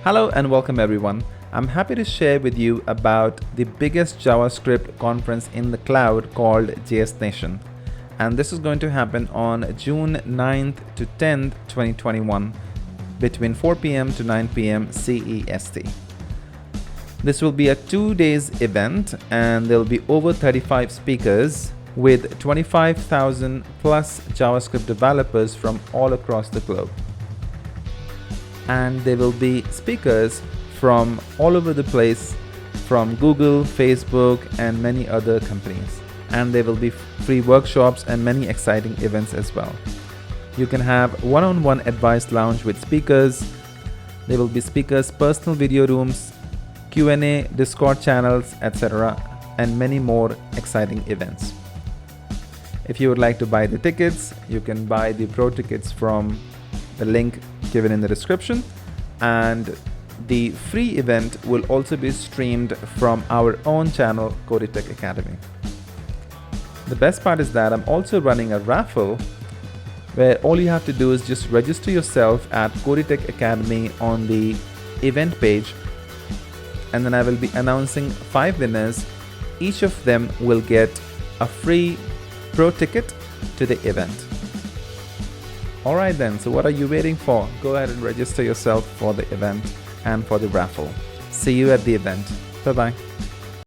Hello and welcome everyone. I'm happy to share with you about the biggest JavaScript conference in the cloud called JSNation. And this is going to happen on June 9th to 10th, 2021 between 4 p.m. to 9 p.m. CEST. This will be a 2-day event and there will be over 35 speakers with 25,000 plus JavaScript developers from all across the globe. And there will be speakers from all over the place from Google, Facebook, and many other companies. And there will be free workshops and many exciting events as well. You can have one-on-one advice lounge with speakers. There will be speakers' personal video rooms, Q&A, Discord channels, etc. and many more exciting events. If you would like to buy the tickets, you can buy the pro tickets from the link given in the description, and the free event will also be streamed from our own channel, Codeytek Academy. The best part is that I'm also running a raffle where all you have to do is just register yourself at Codeytek Academy on the event page, and then I will be announcing 5 winners. Each of them will get a free pro ticket to the event. Alright then, so what are you waiting for? Go ahead and register yourself for the event and for the raffle. See you at the event. Bye bye.